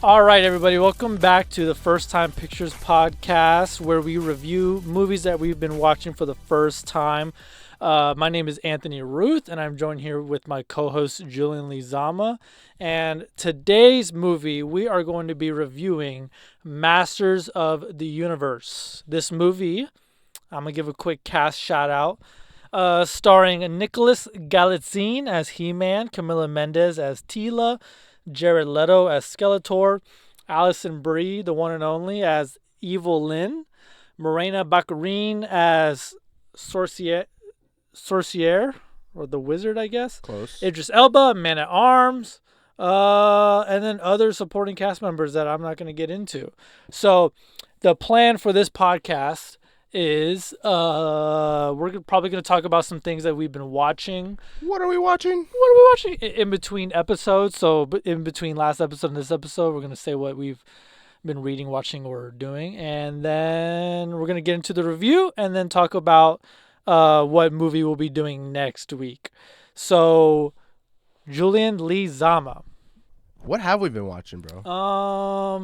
All right, everybody, welcome back to the First Time Pictures podcast, where we review movies that we've been watching for the first time. My name is Anthony Ruth, and I'm joined here with my co-host Julian Lizama. And today's movie, we are going to be reviewing Masters of the Universe. This movie, I'm gonna give a quick cast shout out. Starring Nicholas Galitzine as He-Man, Camila Mendes as Teela, Jared Leto as Skeletor, Alison Brie, the one and only, as Evil Lynn, Morena Baccarin as Sorcier, or the Wizard, I guess. Close. Idris Elba, Man at Arms, and then other supporting cast members that I'm not going to get into. So the plan for this podcast is we're probably going to talk about some things that we've been watching. What are we watching? In between episodes? So in between last episode and this episode, we're going to say what we've been reading, watching, or doing. And then we're going to get into the review and then talk about what movie we'll be doing next week. So, Julian Lizama. What have we been watching, bro?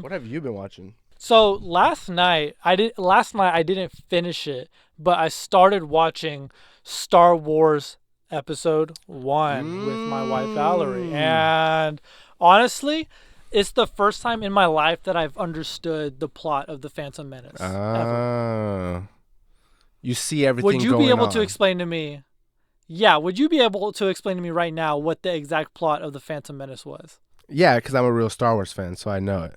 What have you been watching? So last night I didn't finish it, but I started watching Star Wars Episode 1 with my wife Valerie. And honestly, it's the first time in my life that I've understood the plot of The Phantom Menace. Ever. You see everything Would you going be able on. to explain to me? Yeah, would you be able to explain to me right now what the exact plot of The Phantom Menace was? Yeah, because I'm a real Star Wars fan, so I know it.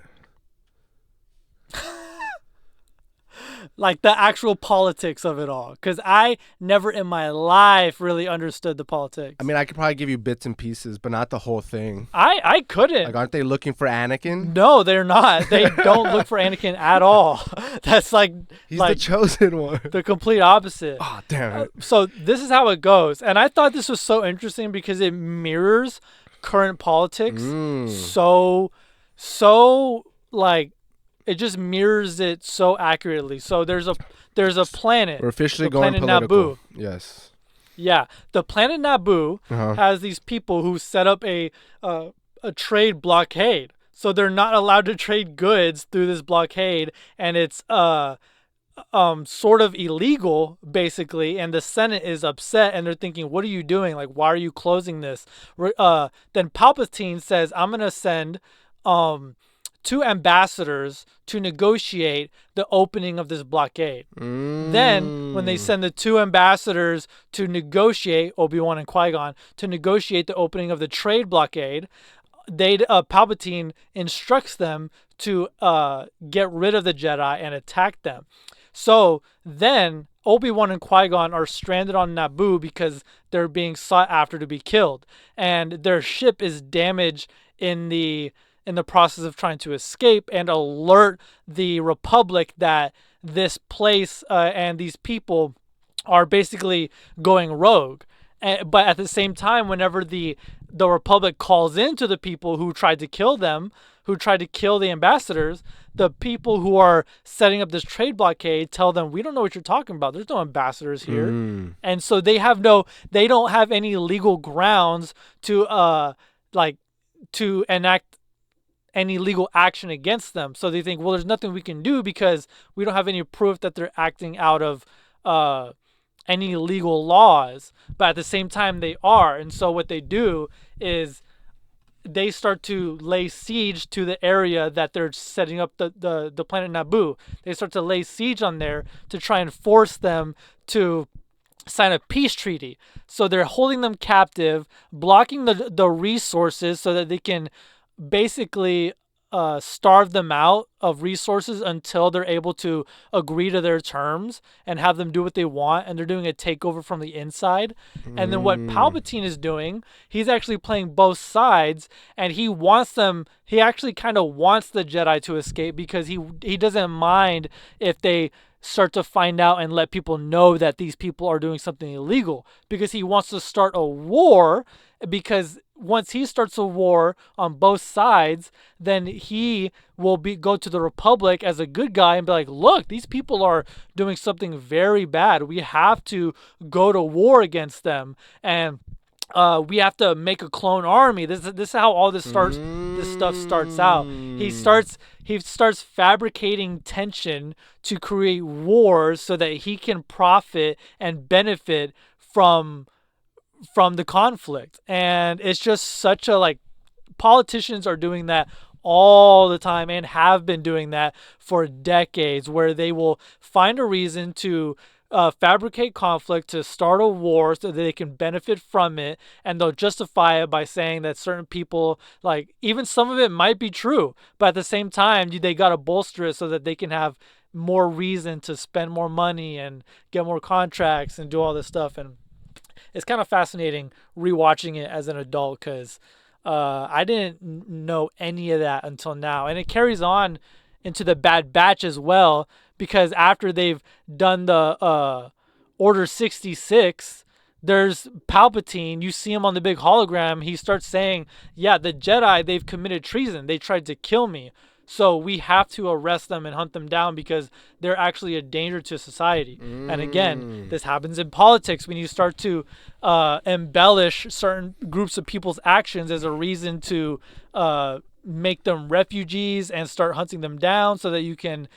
Like the actual politics of it all, because I never in my life really understood the politics. I mean, I could probably give you bits and pieces, but not the whole thing. I couldn't. Like, aren't they looking for Anakin? No, they're not. They don't look for Anakin at all. That's like He's the chosen one. The complete opposite. Oh, damn it. So this is how it goes, and I thought this was so interesting because it mirrors current politics. So like. It just mirrors it so accurately. So there's a planet. We're officially the going planet political. Naboo. Yes. Yeah, the planet Naboo Uh-huh. has these people who set up a trade blockade. So they're not allowed to trade goods through this blockade, and it's sort of illegal basically. And the Senate is upset, and they're thinking, "What are you doing? Like, why are you closing this?" Then Palpatine says, "I'm gonna send 2 ambassadors to negotiate the opening of this blockade." Then, when they send the 2 ambassadors to negotiate, Obi-Wan and Qui-Gon, to negotiate the opening of the trade blockade, Palpatine instructs them to get rid of the Jedi and attack them. So then Obi-Wan and Qui-Gon are stranded on Naboo because they're being sought after to be killed, and their ship is damaged in the process of trying to escape, and alert the Republic that this place and these people are basically going rogue. But at the same time, whenever the Republic calls into the people who tried to kill them, who tried to kill the ambassadors, the people who are setting up this trade blockade tell them, "We don't know what you're talking about. There's no ambassadors here." And so they don't have any legal grounds to enact any legal action against them. So they think, well, there's nothing we can do because we don't have any proof that they're acting out of any legal laws. But at the same time, they are. And so what they do is they start to lay siege to the area that they're setting up the planet Naboo. They start to lay siege on there to try and force them to sign a peace treaty. So they're holding them captive, blocking the resources so that they can basically starve them out of resources until they're able to agree to their terms and have them do what they want. And they're doing a takeover from the inside. And then what Palpatine is doing, he's actually playing both sides, and he actually kind of wants the Jedi to escape because he doesn't mind if they start to find out and let people know that these people are doing something illegal, because he wants to start a war. Because once he starts a war on both sides, then he will go to the Republic as a good guy and be like, look, these people are doing something very bad. We have to go to war against them. And we have to make a clone army. This is how all this starts. This stuff starts out. He starts fabricating tension to create wars so that he can profit and benefit from the conflict. And it's just such a like politicians are doing that all the time and have been doing that for decades, where they will find a reason to fabricate conflict to start a war so that they can benefit from it, and they'll justify it by saying that certain people, like even some of it might be true, but at the same time they got to bolster it so that they can have more reason to spend more money and get more contracts and do all this stuff. And it's kind of fascinating rewatching it as an adult because I didn't know any of that until now. And it carries on into the Bad Batch as well, because after they've done the Order 66, there's Palpatine. You see him on the big hologram. He starts saying, yeah, the Jedi, they've committed treason. They tried to kill me. So we have to arrest them and hunt them down because they're actually a danger to society. And again, this happens in politics when you start to embellish certain groups of people's actions as a reason to make them refugees and start hunting them down so that you can,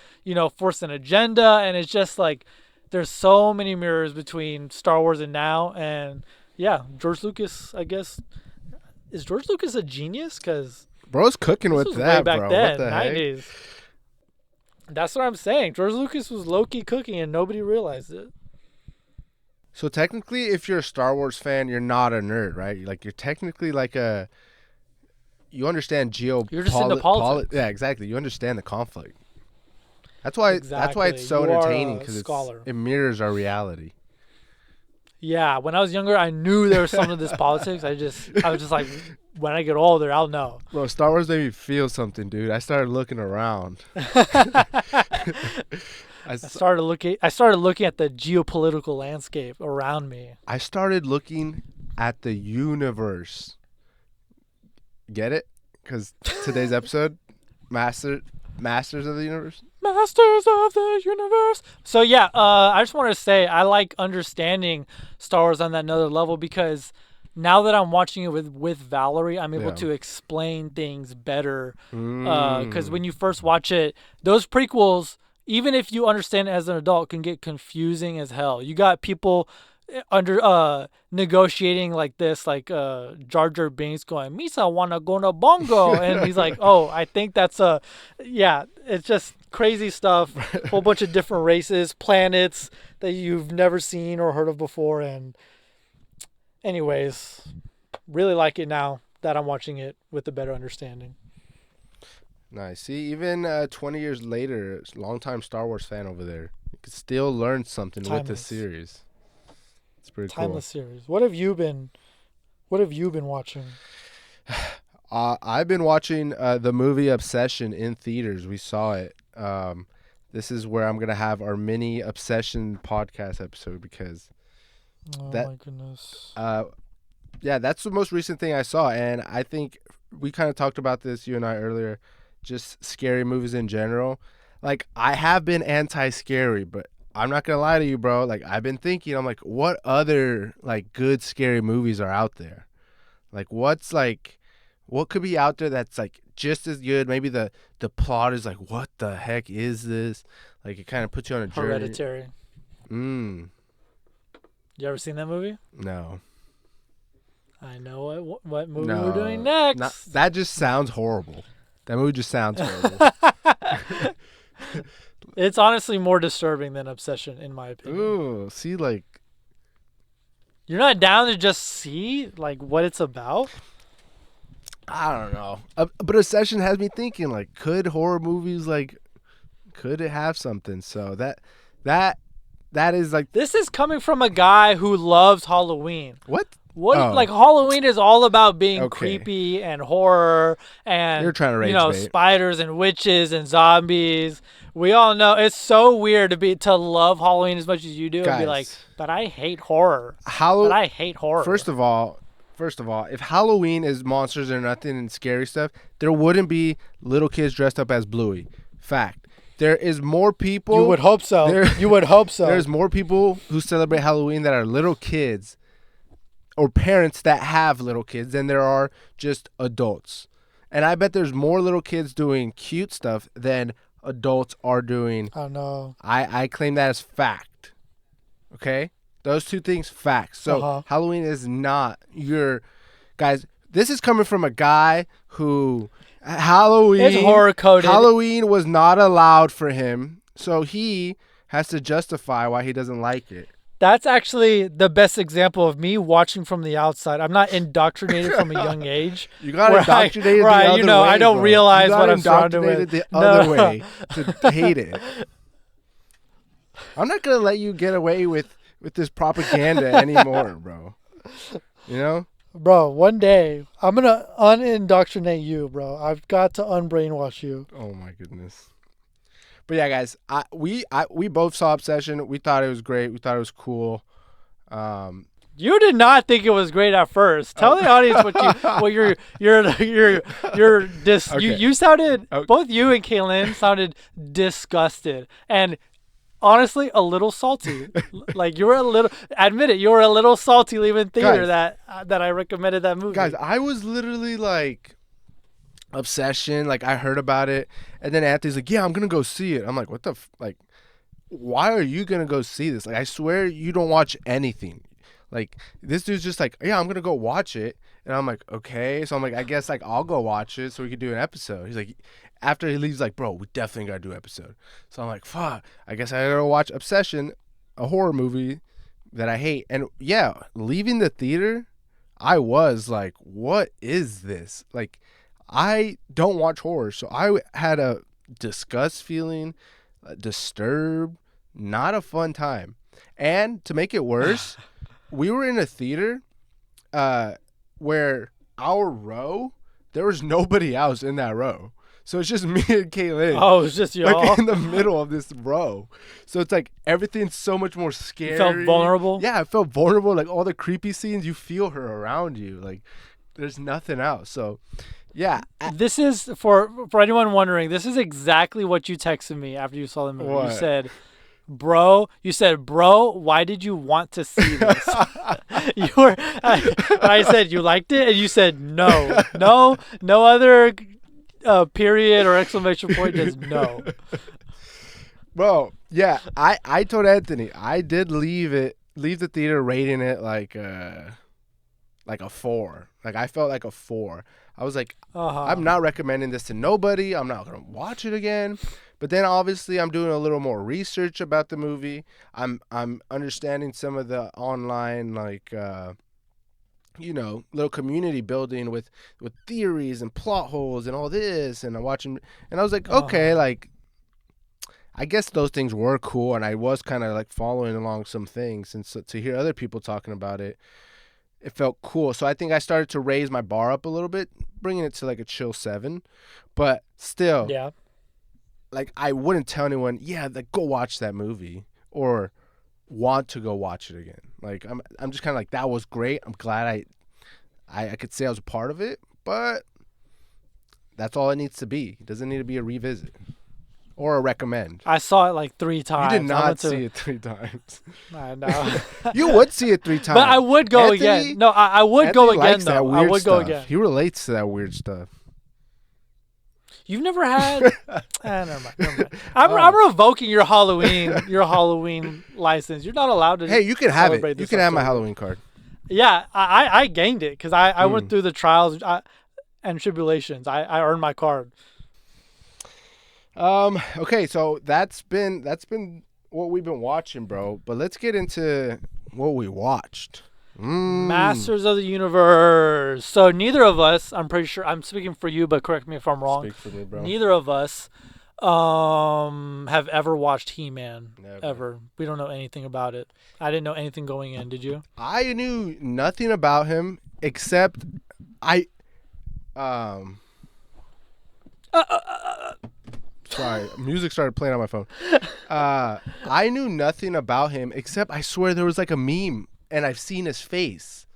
force an agenda. And it's just like there's so many mirrors between Star Wars and now. And yeah, George Lucas, I guess. Is George Lucas a genius? Because bro's cooking with that, way back bro. then, What the 90s. Heck? That's what I'm saying. George Lucas was low-key cooking and nobody realized it. So technically, if you're a Star Wars fan, you're not a nerd, right? Like, you're technically like you understand You're just into politics. Yeah, exactly. You understand the conflict. That's why it's so entertaining, because it mirrors our reality. Yeah, when I was younger, I knew there was some of this politics. I was just like, when I get older, I'll know. Bro, Star Wars made me feel something, dude. I started looking around. I started looking at the geopolitical landscape around me. I started looking at the universe. Get it? Because today's episode, Masters of the Universe. Masters of the Universe. So yeah, I just wanted to say I like understanding Star Wars on that another level, because now that I'm watching it with Valerie, I'm able to explain things better. Because when you first watch it, those prequels, even if you understand it as an adult, can get confusing as hell. You got people under negotiating like this, like Jar Jar Binks going, Misa wanna go to Bongo, and he's like, oh, I think that's it's just crazy stuff. Whole bunch of different races, planets that you've never seen or heard of before. And anyways, really like it now that I'm watching it with a better understanding. Nice. See, even 20 years later, longtime Star Wars fan over there, you could still learn something with the series. It's pretty cool. Timeless series. What have you been watching? I've been watching the movie Obsession in theaters. We saw it. This is where I'm gonna have our mini Obsession podcast episode, because my goodness. Yeah, that's the most recent thing I saw, and I think we kind of talked about this, you and I, earlier. Just scary movies in general. Like, I have been anti-scary, but I'm not gonna lie to you, bro. Like, I've been thinking, I'm like, what other like good scary movies are out there? Like, what could be out there that's like just as good? Maybe the plot is like, what the heck is this? Like, it kind of puts you on a journey. Hereditary. You ever seen that movie? No. I know what movie we're doing next. That just sounds horrible. That movie just sounds horrible. It's honestly more disturbing than Obsession, in my opinion. Ooh, see, like, you're not down to just see like what it's about? I don't know. But Obsession has me thinking, like, could horror movies, like, could it have something? So that is like, this is coming from a guy who loves Halloween. What? Like, Halloween is all about being creepy and horror and, you're trying to rage bait. Spiders and witches and zombies. We all know it's so weird to love Halloween as much as you do. Guys, and be like, but I hate horror. I hate horror. First of all, if Halloween is monsters or nothing and scary stuff, there wouldn't be little kids dressed up as Bluey. Fact. There is more people. You would hope so. You would hope so. There's more people who celebrate Halloween that are little kids or parents that have little kids than there are just adults. And I bet there's more little kids doing cute stuff than adults are doing. Oh no. I claim that as fact. Okay? Those two things, facts. So Halloween is not your guys. This is coming from a guy who Halloween It's horror coded. Halloween was not allowed for him, so he has to justify why he doesn't like it. That's actually the best example of me watching from the outside. I'm not indoctrinated from a young age. You got indoctrinated the other way. I don't bro. realize what I'm surrounded with. You got indoctrinated the other way to hate it. I'm not gonna let you get away with this propaganda anymore, bro. You know? Bro, one day I'm gonna unindoctrinate you, bro. I've got to unbrainwash you. Oh my goodness. But yeah, guys, we both saw Obsession. We thought it was great. We thought it was cool. You did not think it was great at first. Tell the audience Okay. You sounded both you and Kaylin sounded disgusted and honestly a little salty. Like you were admit it, you were a little salty leaving theater, guys, that I recommended that movie. Guys, I was literally like, Obsession, like I heard about it, and then Anthony's like, yeah, I'm gonna go see it. I'm like, what the like, why are you gonna go see this? Like, I swear you don't watch anything. Like, this dude's just like, yeah, I'm gonna go watch it, and I'm like, okay. So I'm like, I guess like I'll go watch it so we could do an episode. He's like, after he leaves, like, bro, we definitely gotta do an episode. So I'm like, fuck, I guess I gotta watch Obsession, a horror movie that I hate. And yeah, leaving the theater, I was like, what is this? Like, I don't watch horror, so I had a disgust feeling, disturbed, not a fun time. And to make it worse, we were in a theater where our row, there was nobody else in that row. So it's just me and Kaylin. Oh, it's just y'all? Like in the middle of this row. So it's like everything's so much more scary. You felt vulnerable? Yeah, I felt vulnerable. Like all the creepy scenes, you feel her around you. Like there's nothing else. So yeah. This is, for anyone wondering, this is exactly what you texted me after you saw the movie. What? You said, bro, why did you want to see this? I said, you liked it? And you said, no other period or exclamation point, just no. Bro, yeah, I told Anthony, I did leave the theater rating it like a 4. Like I felt like a 4. I was like, I'm not recommending this to nobody. I'm not gonna watch it again. But then obviously I'm doing a little more research about the movie. I'm understanding some of the online like little community building with theories and plot holes and all this, and I'm watching, and I was like, okay, like I guess those things were cool, and I was kind of like following along some things, and so to hear other people talking about it, it felt cool. So I think I started to raise my bar up a little bit, bringing it to like a chill 7, but still, yeah, like I wouldn't tell anyone, yeah, like go watch that movie or want to go watch it again. Like I'm just kind of like, that was great. I'm glad I could say I was a part of it, but that's all it needs to be. It doesn't need to be a revisit or a recommend. I saw it like 3 times. You did not see it 3 times. I know. You would see it 3 times. But I would go again. No, I would go again though. I would go again. He relates to that weird stuff. You've never had? Never mind. I'm revoking your Halloween license. You're not allowed to. Hey, you can have it. You can have my Halloween card. Yeah, I gained it because I went through the trials and tribulations. I earned my card. Okay, so that's been what we've been watching, bro. But let's get into what we watched. Masters of the Universe. So neither of us, I'm pretty sure, I'm speaking for you, but correct me if I'm wrong. Speak for me, bro. Neither of us have ever watched He-Man. Never. Ever. We don't know anything about it. I didn't know anything going in. Did you? I knew nothing about him except sorry, music started playing on my phone. I knew nothing about him except I swear there was like a meme and I've seen his face.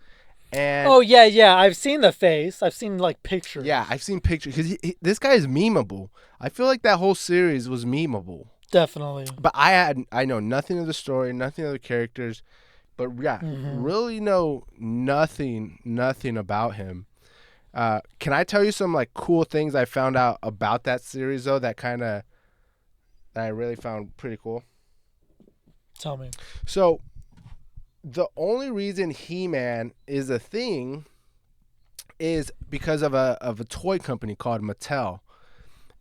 And oh yeah, I've seen the face. I've seen like pictures. Yeah, I've seen pictures because this guy is memeable. I feel like that whole series was memeable. Definitely. But I know nothing of the story, nothing of the characters. but yeah, really know nothing about him. Can I tell you some like cool things I found out about that series though that I really found pretty cool? Tell me. So the only reason He-Man is a thing is because of a toy company called Mattel.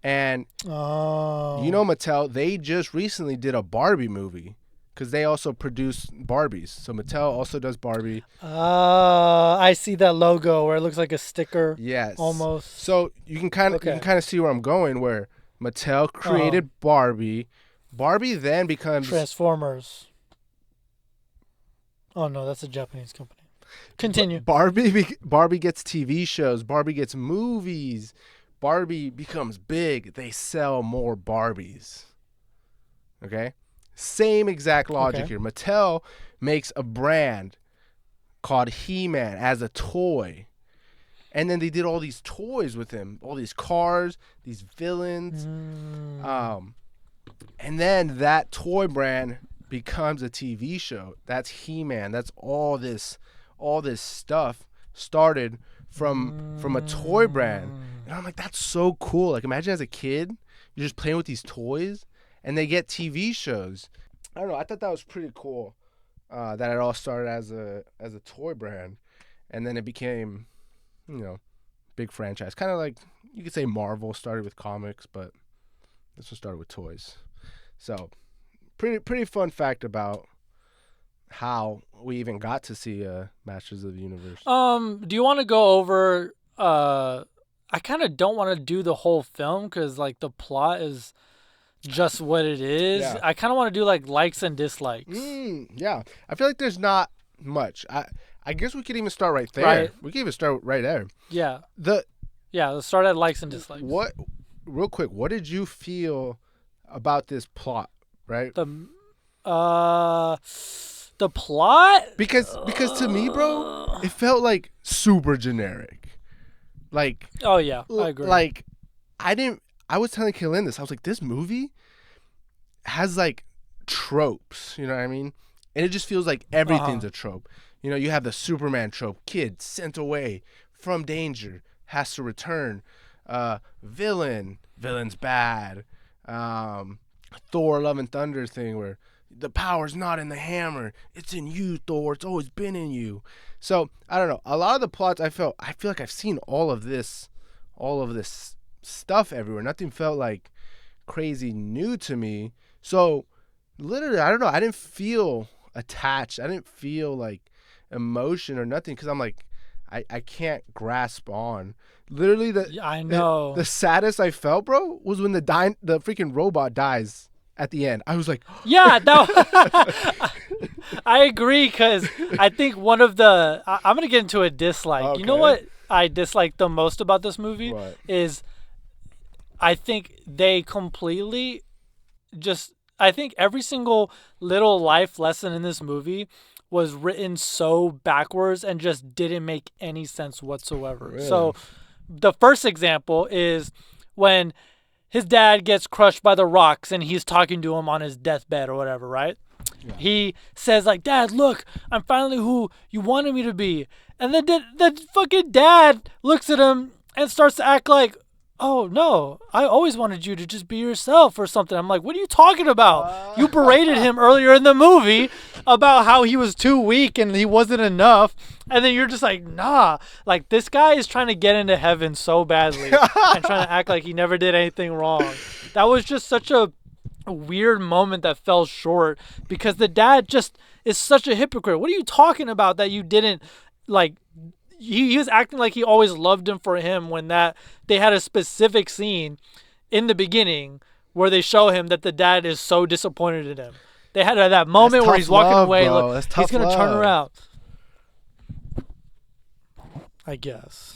And you know Mattel, they just recently did a Barbie movie because they also produce Barbies. So Mattel also does Barbie. I see that logo where it looks like a sticker. Yes. Almost. So you can kind of see where I'm going. Where Mattel created Barbie. Barbie then becomes Transformers. Oh no, that's a Japanese company. Continue. Barbie gets TV shows. Barbie gets movies. Barbie becomes big. They sell more Barbies. Okay? Same exact logic here. Mattel makes a brand called He-Man as a toy. And then they did all these toys with him. All these cars, these villains. And then that toy brand becomes a TV show. That's He-Man. That's all this stuff started from a toy brand. And I'm like, that's so cool. Like, imagine as a kid, you're just playing with these toys, and they get TV shows. I don't know. I thought that was pretty cool. That it all started as a toy brand, and then it became, big franchise. Kind of like you could say Marvel started with comics, but this one started with toys. So, pretty fun fact about how we even got to see Masters of the Universe. Do you want to go over? I kind of don't want to do the whole film because like the plot is just what it is. Yeah. I kind of want to do like likes and dislikes. Yeah, I feel like there's not much. I guess we could even start right there. Right. We could even start right there. Yeah. Let's start at likes and dislikes. Real quick, what did you feel about this plot? Right. The plot? Because to me, bro, it felt like super generic. Like, oh yeah, I agree. Like, I was telling Kaylin this. I was like, this movie has like tropes, you know what I mean? And it just feels like everything's a trope. You have the Superman trope, kid sent away from danger, has to return. Villain's bad. Thor Love and Thunder thing where the power's not in the hammer, it's in you, Thor. It's always been in you. So I don't know. A lot of the plots I feel like I've seen all of this stuff everywhere. Nothing felt like crazy new to me. So literally, I don't know. I didn't feel attached. I didn't feel like emotion or nothing because I'm like, I can't grasp on. Literally, I know the saddest I felt, bro, was when the freaking robot dies at the end. I was like, yeah, I agree because I think one of the I'm gonna get into a dislike. Okay. You know what I dislike the most about this movie is I think they completely I think every single little life lesson in this movie was written so backwards and just didn't make any sense whatsoever. Really? So the first example is when his dad gets crushed by the rocks and he's talking to him on his deathbed or whatever, right? Yeah. He says like, Dad, look, I'm finally who you wanted me to be. And then the fucking dad looks at him and starts to act like, oh, no, I always wanted you to just be yourself or something. I'm like, what are you talking about? You berated him earlier in the movie about how he was too weak and he wasn't enough. And then you're just like, nah. Like, this guy is trying to get into heaven so badly and trying to act like he never did anything wrong. That was just such a weird moment that fell short because the dad just is such a hypocrite. What are you talking about that you didn't, like... He was acting like he always loved him for him when they had a specific scene in the beginning where they show him that the dad is so disappointed in him. They had that moment where he's walking away. Look, he's going to turn around. I guess.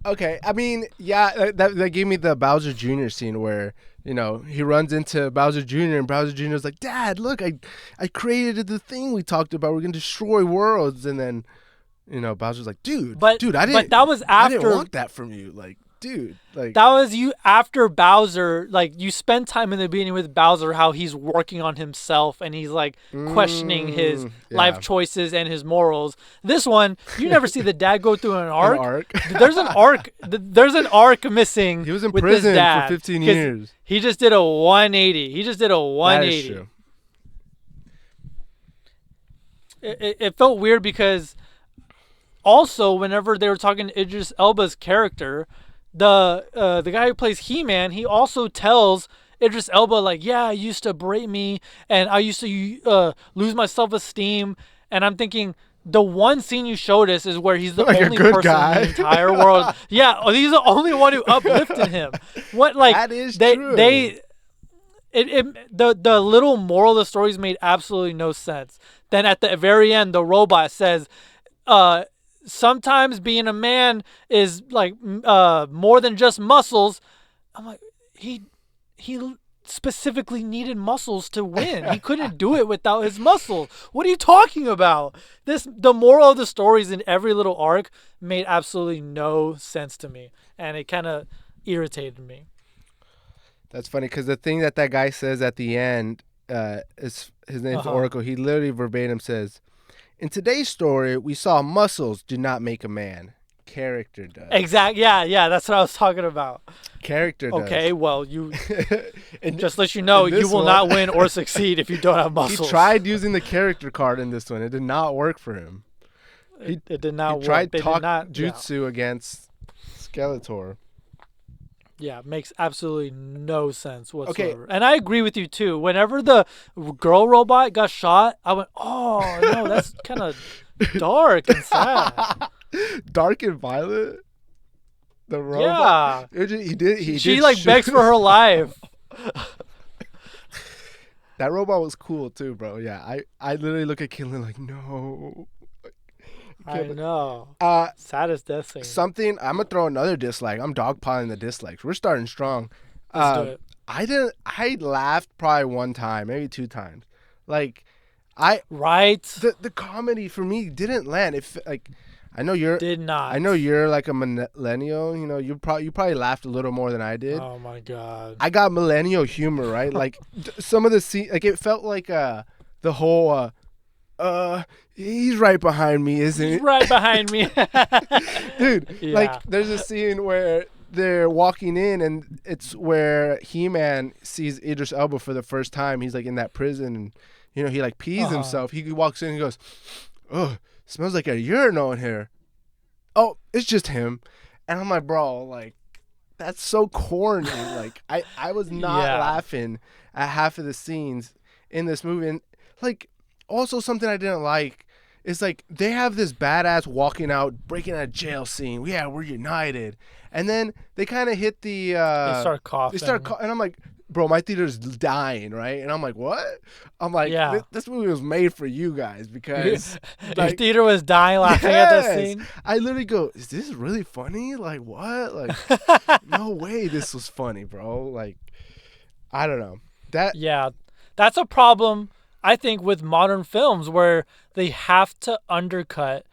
Okay. I mean, yeah, that gave me the Bowser Jr. scene where, he runs into Bowser Jr. and Bowser Jr. is like, Dad, look, I created the thing we talked about. We're going to destroy worlds. And then... Bowser's like, dude, I didn't. But that was after. I didn't want that from you. Like, dude, like That was you after Bowser. Like, you spend time in the beginning with Bowser, how he's working on himself and he's like questioning his life yeah, choices and his morals. This one, you never see the dad go through an an arc. arc. There's an arc. There's an arc missing He was in with this prison for dad 15 because years. he just did a 180. He just did a That is 180. true. It felt weird because also whenever they were talking to Idris Elba's character, the guy who plays He-Man, he also tells Idris Elba like, yeah, I used to berate me and I used to lose my self-esteem, and I'm thinking the one scene you showed us is where he's the Like a only good person guy. in the entire world. Yeah, he's the only one who uplifted him. What like That is they true. the little moral of the stories made absolutely no sense. Then at the very end, the robot says, sometimes being a man is like more than just muscles. I'm like, he specifically needed muscles to win. He couldn't do it without his muscles. What are you talking about? The moral of the stories in every little arc made absolutely no sense to me, and it kind of irritated me. That's funny because the thing that guy says at the end is his name's Oracle. He literally verbatim says, "In today's story, we saw muscles do not make a man. Character does." Exactly. Yeah. That's what I was talking about. Character does. Okay. Well, you And just let you know in you this will one- not win or succeed if you don't have he muscles. tried using the character card in this one. It did not work for him. It did not He work. tried They talk did not. jutsu against Skeletor. Yeah, makes absolutely no sense whatsoever. And I agree with you too. Whenever the girl robot got shot, I went, "Oh no, that's kind of dark and sad." Dark and violent. The robot. Yeah, He did. she like begs for her life. That robot was cool too, bro. Yeah, I literally look at Kinlan like, no. I know. Saddest death scene. Something I'm gonna throw another dislike. I'm dogpiling the dislikes. We're starting strong. Let's do it. I laughed probably one time, maybe two times. Like, Right? the comedy for me didn't land. If like, I know you're Did not. I know you're like a millennial. You know, you probably laughed a little more than I did. Oh my god. I got millennial humor, right? Like some of the scene, like it felt like the whole he's right behind me, isn't He's it? right behind me. Dude, Yeah. like there's a scene where they're walking in and it's where He-Man sees Idris Elba for the first time. He's like in that prison and he like pees himself. He walks in and he goes, "Oh, smells like a urinal in here." Oh, it's just him. And I'm like, bro, like that's so corny. Like I was not laughing at half of the scenes in this movie. And like also something I didn't like is like they have this badass walking out, breaking out of jail scene. Yeah, we're united. And then they kind of hit the They start coughing. And I'm like, bro, my theater's dying, right? And I'm like, what? I'm like, this movie was made for you guys because Your theater was dying laughing at that Yes. scene. I literally go, is this really funny? Like what? Like no way this was funny, bro. Like I don't know. Yeah, that's a problem, I think, with modern films where they have to undercut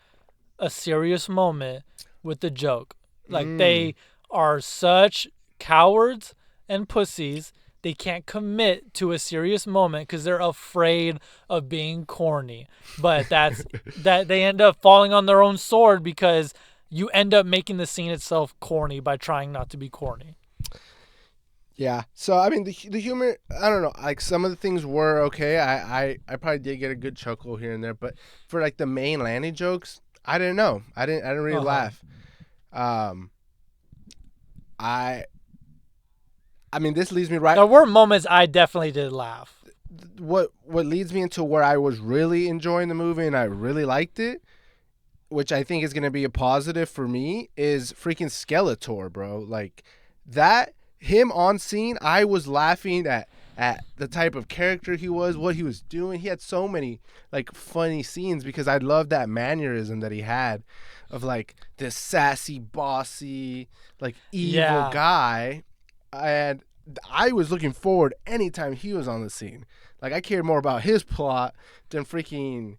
a serious moment with the joke. Like they are such cowards and pussies. They can't commit to a serious moment because they're afraid of being corny. But that they end up falling on their own sword because you end up making the scene itself corny by trying not to be corny. Yeah. So I mean, the humor. I don't know. Like some of the things were okay. I probably did get a good chuckle here and there, but for like the main Lanny jokes, I didn't know. I didn't really laugh. I mean, this leads me right. There were moments I definitely did laugh. What leads me into where I was really enjoying the movie and I really liked it, which I think is going to be a positive for me, is freaking Skeletor, bro. Like that, him on scene, I was laughing at the type of character he was, what he was doing. He had so many like funny scenes because I loved that mannerism that he had of like this sassy, bossy, like evil guy. And I was looking forward anytime he was on the scene. Like I cared more about his plot than freaking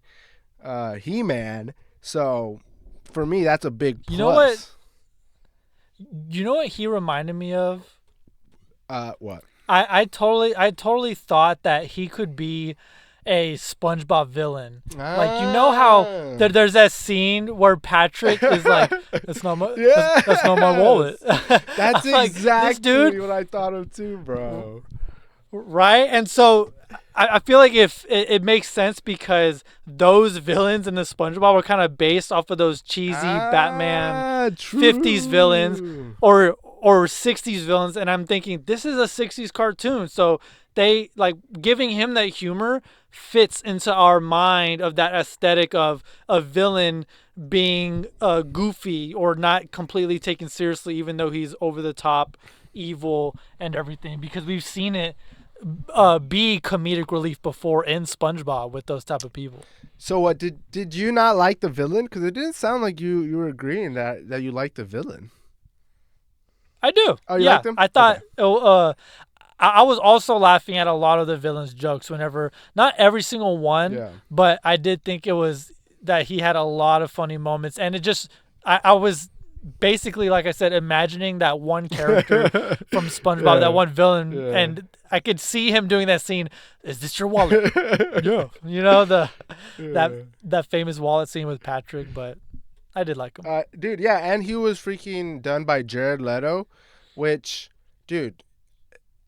He-Man. So for me, that's a big plus. You know what? You know what he reminded me of? What? I totally thought that he could be a SpongeBob villain. Like, you know how Ah. there's that scene where Patrick is like, "That's not my that's not my wallet." Yes. That's I'm like, this exactly dude, what I thought of too, bro. right? And so I feel like if it makes sense because those villains in the SpongeBob were kind of based off of those cheesy Batman Ah, 50s villains true. or 60s villains, and I'm thinking this is a 60s cartoon, so they like giving him that humor fits into our mind of that aesthetic of a villain being goofy or not completely taken seriously, even though he's over the top evil and everything, because we've seen it be comedic relief before in SpongeBob with those type of people. So what did you not like the villain? Because it didn't sound like you were agreeing that you liked the villain. I do. Oh, you Yeah, liked him? I Okay. thought. I was also laughing at a lot of the villain's jokes whenever, not every single one, Yeah. but I did think it was that he had a lot of funny moments, and it just I was basically, like I said, imagining that one character from SpongeBob, that Yeah. one villain, Yeah. and I could see him doing that scene. Is this your wallet? Yeah. You know the that Yeah. that famous wallet scene with Patrick, but I did like him. Dude, yeah, and he was freaking done by Jared Leto, which, dude,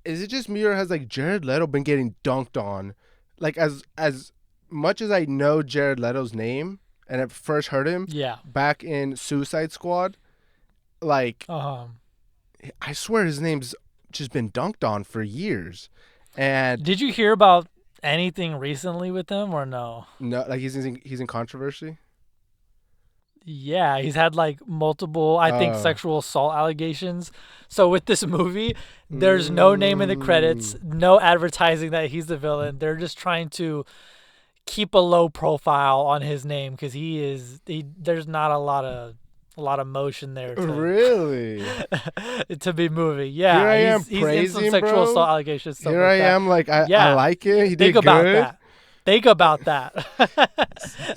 is it just me or has like Jared Leto been getting dunked on? Like as much as I know Jared Leto's name and I first heard him Yeah. back in Suicide Squad, like Um. I swear his name's just been dunked on for years. And Did you hear about anything recently with him or no? no, like he's in controversy. Yeah, he's had like multiple, I think, Oh. sexual assault allegations. So with this movie, there's no name in the credits, Mm. no advertising that he's the villain. They're just trying to keep a low profile on his name because there's not a lot of motion there Really? to be moving. Here I Yeah, am he's in some praising, sexual bro. assault allegations, stuff Here like I that. am, like I Yeah. like it. He Think did about good. that. Think about that.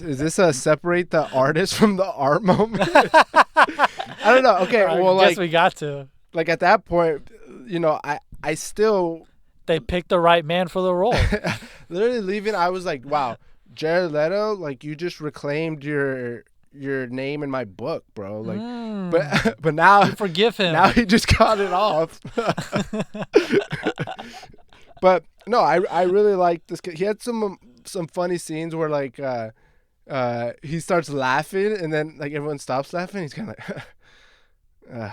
Is this a separate the artist from the art moment? I don't know. Okay, I well, guess we got to. like at that point, I still They picked the right man for the role. literally leaving. I was like, wow, Jared Leto, like you just reclaimed your name in my book, bro. Like, but now Forgive him. now he just got it off. But no, I really like this kid. He had some funny scenes where like he starts laughing and then like everyone stops laughing. He's kind of like,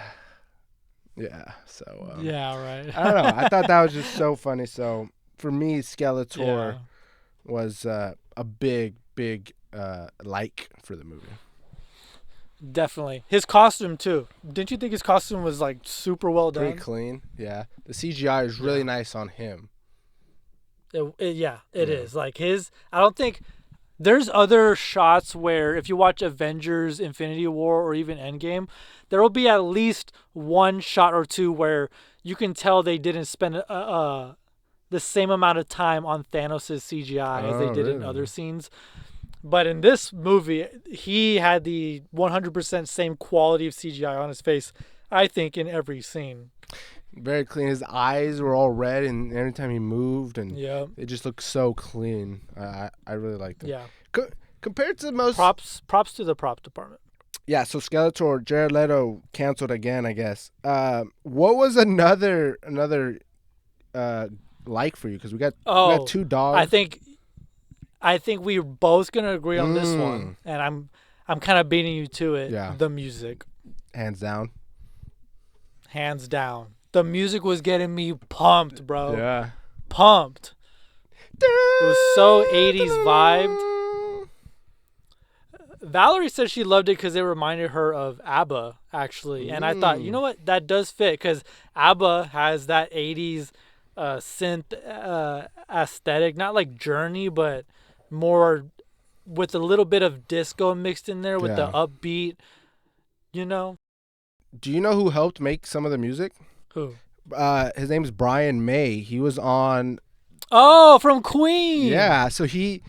yeah. So Yeah, right. I don't know. I thought that was just so funny. So for me, Skeletor Yeah. was a big like for the movie. Definitely. His costume too. Didn't you think his costume was like super well done? Pretty clean. Yeah, the CGI is really nice on him. It is. Like his I don't think there's other shots where if you watch Avengers Infinity War or even Endgame, there will be at least one shot or two where you can tell they didn't spend the same amount of time on Thanos' CGI as they Oh, did in really? other scenes. But in this movie, he had the 100% same quality of CGI on his face, I think, in every scene. Very clean. His eyes were all red, and every time he moved, and Yeah. it just looked so clean. I really liked it. Yeah. Compared to most Props to the prop department. Yeah, so Skeletor, Jared Leto canceled again, I guess. What was another like for you? Because we got two dogs. I think we're both gonna agree on this one, and I'm kind of beating you to it. Yeah. The music, Hands down. hands down. The music was getting me pumped, bro. Yeah. Pumped. It was so 80s vibed. Valerie said she loved it because it reminded her of ABBA, actually. And I thought, you know what? That does fit because ABBA has that 80s synth aesthetic. Not like Journey, but more with a little bit of disco mixed in there with the Yeah. upbeat, you know? Do you know who helped make some of the music? Who? His name's Brian May. He was on Oh, from Queen. Yeah, so he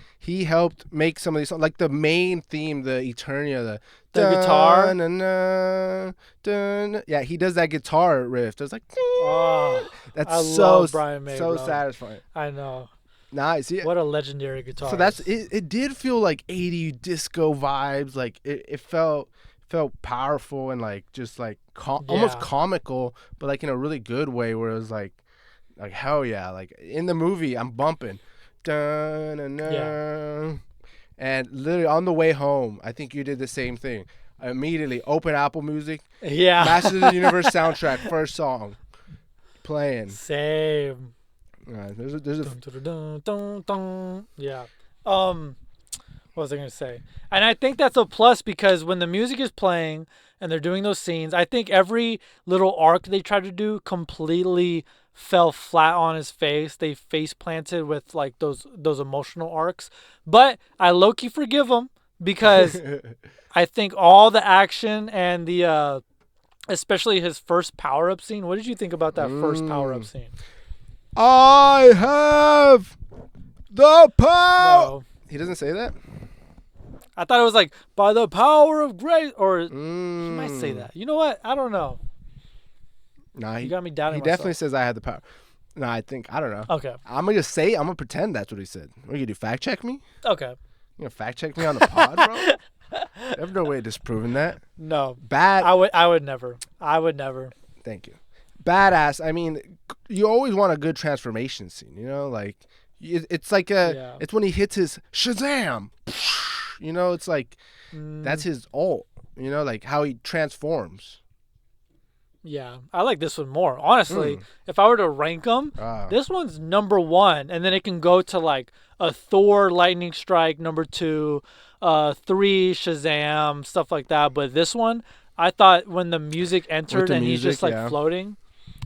helped make some of these songs, like the main theme, the Eternia, The guitar. yeah, he does that guitar riff. It's like, Oh, that's I so love Brian May, so bro. satisfying. I know. Nice. Yeah. What a legendary guitarist. So that's it. It did feel like 80 disco vibes. Like it felt powerful and like just like almost comical, but like in a really good way, where it was like hell yeah, like in the movie I'm bumping. Dun, dun, dun. Yeah. And literally on the way home, I think you did the same thing. Immediately open Apple Music, Yeah. Masters of the Universe soundtrack, first song playing. Same. There's a Dun, dun, dun. Yeah. What was I gonna say? And I think that's a plus because when the music is playing and they're doing those scenes, I think every little arc they tried to do completely fell flat on his face. They face planted with like those emotional arcs. But I low-key forgive him because I think all the action and the especially his first power-up scene. What did you think about that first power-up scene? I have the power. No. He doesn't say that? I thought it was like, by the power of grace, or he might say that. You know what? I don't know. Nah, You got me doubting he myself. definitely says I had the power. No, I don't know. Okay. I'm going to pretend that's what he said. What are you going to do, fact check me? Okay. You going to fact check me on the pod, bro? There's no way of disproving that. No. Bad. I would never. Thank you. Badass. I mean, you always want a good transformation scene, you know? Like, it's like it's when he hits his Shazam. You know, it's like, that's his ult. You know, like how he transforms. Yeah. I like this one more. Honestly, if I were to rank them, this one's number 1. And then it can go to like a Thor Lightning Strike, number 2, 3 Shazam, stuff like that. But this one, I thought when the music entered and he's just like floating.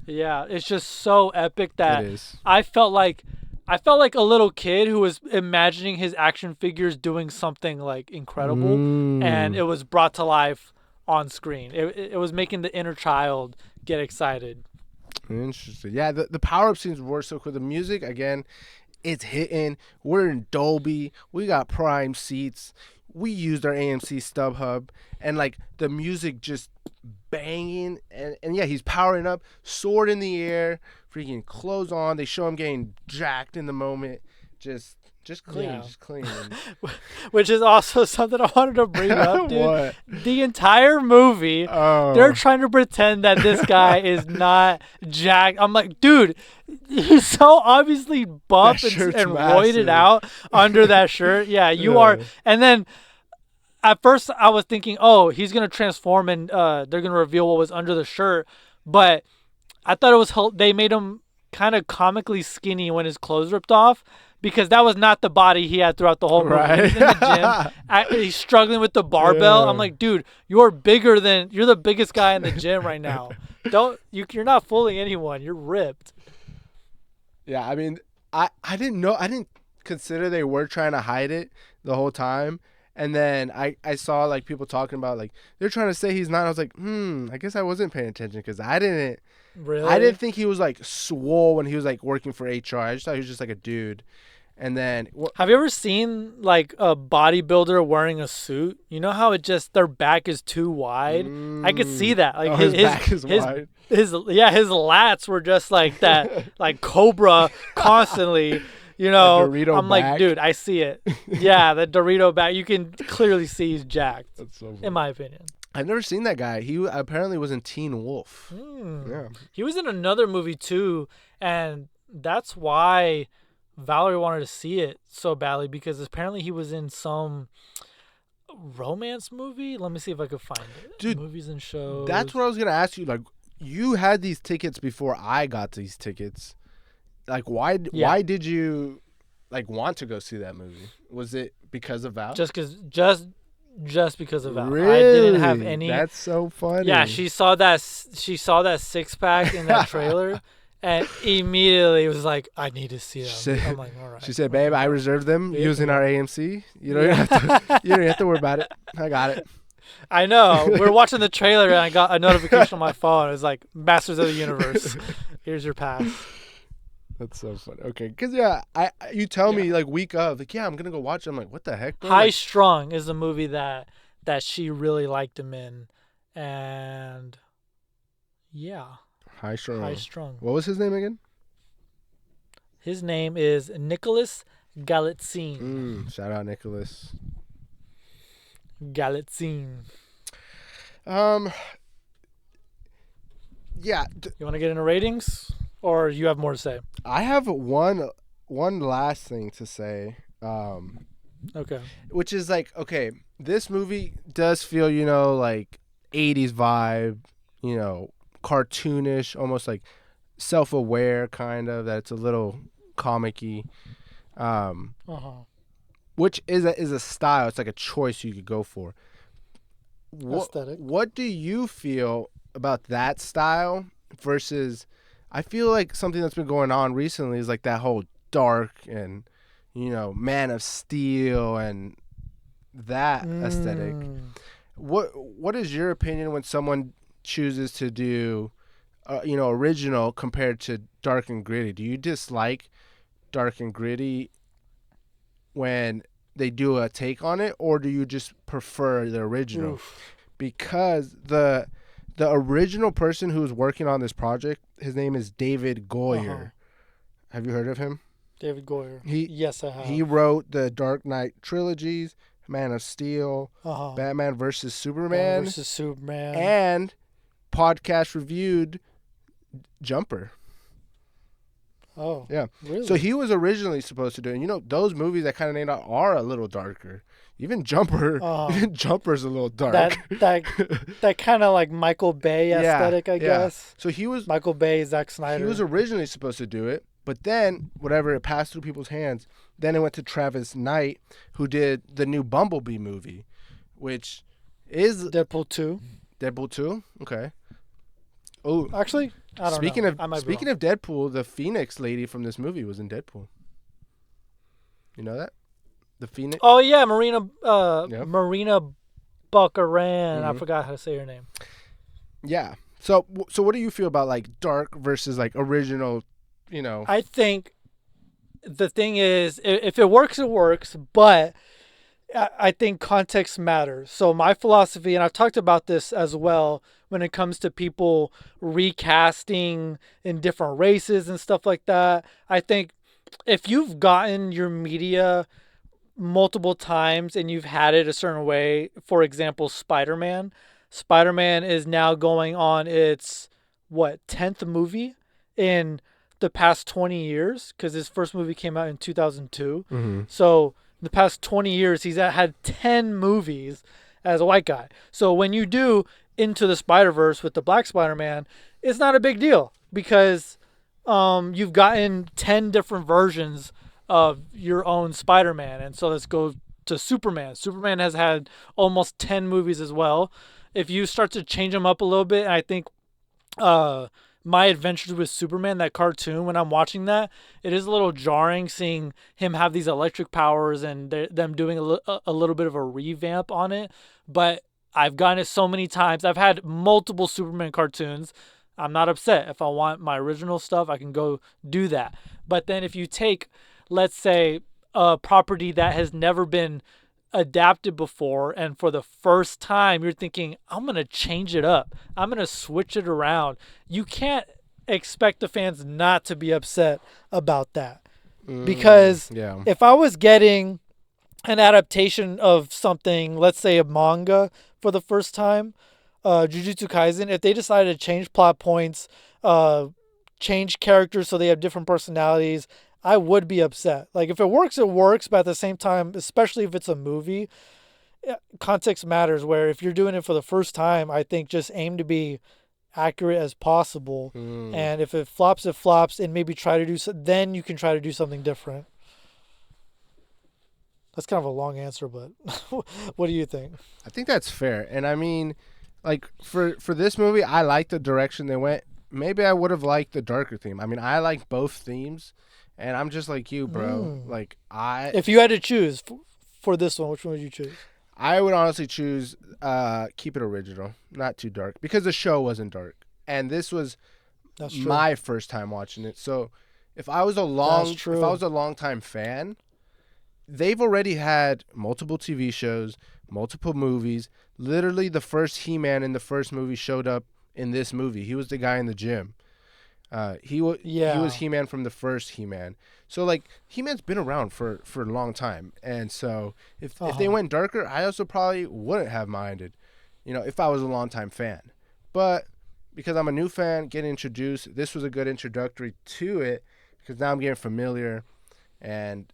Yeah, it's just so epic that I felt like a little kid who was imagining his action figures doing something like incredible, and it was brought to life on screen. It was making the inner child get excited. Interesting. Yeah, the power-up scenes were so cool. The music, again, it's hitting. We're in Dolby. We got prime seats. We used our AMC StubHub, and like the music just banging, and yeah, he's powering up, sword in the air, freaking clothes on. They show him getting jacked in the moment, just clean. Which is also something I wanted to bring up, dude. What? The entire movie, they're trying to pretend that this guy is not jacked. I'm like, dude, he's so obviously buff and roided out under that shirt. Yeah, you are. And then at first I was thinking, oh, he's going to transform and they're going to reveal what was under the shirt. But I thought it was they made him kind of comically skinny when his clothes ripped off, because that was not the body he had throughout the whole movie. Right. He was in the gym. He's struggling with the barbell. Yeah. I'm like, dude, you're the biggest guy in the gym right now. You're not fooling anyone. You're ripped. Yeah, I mean, I didn't know. I didn't consider they were trying to hide it the whole time. And then I saw like people talking about like they're trying to say he's not. I was like, I guess I wasn't paying attention because I didn't think he was like swole when he was like working for HR. I just thought he was just like a dude. And then have you ever seen like a bodybuilder wearing a suit? You know how their back is too wide? I could see that. Like his back is wide. His lats were just like that, like Cobra constantly. You know, I'm like, back. Dude, I see it. Yeah, the Dorito back. You can clearly see he's jacked. That's so funny. In my opinion. I've never seen that guy. He apparently was in Teen Wolf. Yeah. He was in another movie too, and that's why Valerie wanted to see it so badly, because apparently he was in some romance movie. Let me see if I could find it. Dude, movies and shows. That's what I was gonna ask you. Like, you had these tickets before I got these tickets. Like, why did you like want to go see that movie? Was it because of Val? Just because of Val. Really? I didn't have any. That's so funny. Yeah, she saw that 6-pack in that trailer, and immediately was like, "I need to see them." I'm like, "All right." She said, "Babe, I reserved them using our AMC. You don't have to worry about it. I got it." I know. We're watching the trailer, and I got a notification on my phone. It was like, "Masters of the Universe. Here's your pass." That's so funny. Okay, because you tell me like week of like I'm gonna go watch it. I'm like, what the heck, bro? High Like, Strung is a movie that she really liked him in, and yeah, High High Strung. Strung. What was his name again? His name is Nicholas Galitzine. Shout out Nicholas. Galitzine. Um, yeah, You want to get into ratings, or you have more to say? I have one last thing to say. Okay. Which is like, okay, this movie does feel, like 80s vibe, cartoonish, almost like self-aware kind of, that it's a little comic-y. Which is a style. It's like a choice you could go for. Aesthetic. What do you feel about that style versus, I feel like something that's been going on recently is like that whole dark and, Man of Steel and that aesthetic. What is your opinion when someone chooses to do, original compared to dark and gritty? Do you dislike dark and gritty when they do a take on it, or do you just prefer the original? Oof. Because the original person who was working on this project, his name is David Goyer. Have you heard of him? David Goyer. Yes, I have. He wrote the Dark Knight trilogies, Man of Steel, Batman versus Superman, and podcast reviewed Jumper. Oh, yeah. Really? So he was originally supposed to do it. And those movies that kind of named out are a little darker. Even Jumper's a little dark. That kind of like Michael Bay aesthetic, I guess. So he was Michael Bay, Zack Snyder. He was originally supposed to do it, but then whatever, it passed through people's hands. Then it went to Travis Knight, who did the new Bumblebee movie, which is Deadpool 2. Deadpool 2? Okay. Oh, actually, I don't know. Speaking of Deadpool, the Phoenix lady from this movie was in Deadpool. You know that? The Phoenix. Oh yeah, Marina Baccarin. I forgot how to say her name. Yeah. So what do you feel about like dark versus like original? I think the thing is, if it works, it works. But I think context matters. So my philosophy, and I've talked about this as well, when it comes to people recasting in different races and stuff like that. I think if you've gotten your media multiple times and you've had it a certain way, for example, Spider-Man is now going on its 10th movie in the past 20 years, because his first movie came out in 2002. So the past 20 years he's had 10 movies as a white guy. So when you do Into the Spider-Verse with the Black Spider-Man, it's not a big deal, because you've gotten 10 different versions of your own Spider-Man. And so let's go to Superman. Superman has had almost 10 movies as well. If you start to change them up a little bit, and I think My Adventures with Superman, that cartoon, when I'm watching that, it is a little jarring seeing him have these electric powers and them doing a little bit of a revamp on it. But I've gotten it so many times. I've had multiple Superman cartoons. I'm not upset. If I want my original stuff, I can go do that. But then if you take, let's say, a property that has never been adapted before, and for the first time you're thinking, I'm going to change it up, I'm going to switch it around, you can't expect the fans not to be upset about that. Because if I was getting an adaptation of something, let's say a manga, for the first time, Jujutsu Kaisen, if they decided to change plot points, change characters so they have different personalities, I would be upset. Like, if it works, it works. But at the same time, especially if it's a movie, context matters. Where if you're doing it for the first time, I think just aim to be accurate as possible. And if it flops, it flops. And maybe try to do so. Then you can try to do something different. That's kind of a long answer, but what do you think? I think that's fair. And I mean, like, for this movie, I like the direction they went. Maybe I would have liked the darker theme. I mean, I like both themes. And I'm just like you, bro. Like, if you had to choose for this one, which one would you choose? I would honestly choose keep it original, not too dark, because the show wasn't dark, and this was my first time watching it. So If I was a That's if I true. was a longtime fan, they've already had multiple TV shows, multiple movies. Literally, the first He-Man in the first movie showed up in this movie. He was the guy in the gym. He was Yeah. He-Man from the first He-Man. So like He-Man's been around for a long time, and so Uh if they huh. went darker, I also probably wouldn't have minded, if I was a longtime fan. But because I'm a new fan, getting introduced, this was a good introductory to it because now I'm getting familiar and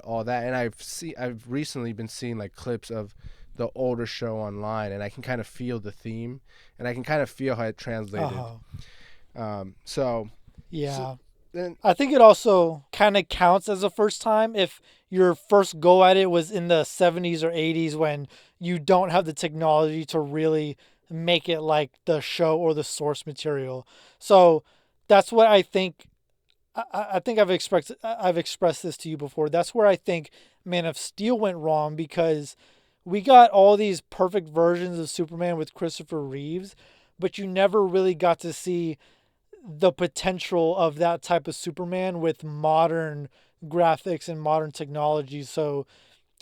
all that. And I've recently been seeing like clips of the older show online, and I can kind of feel the theme, and I can kind of feel how it Uh translated. huh. Um, so, so Yeah. then, I think it also kind of counts as a first time if your first go at it was in the 70s or 80s when you don't have the technology to really make it like the show or the source material. So that's what I think. I think I've expressed this to you before. That's where I think Man of Steel went wrong because we got all these perfect versions of Superman with Christopher Reeves, but you never really got to see the potential of that type of Superman with modern graphics and modern technology. So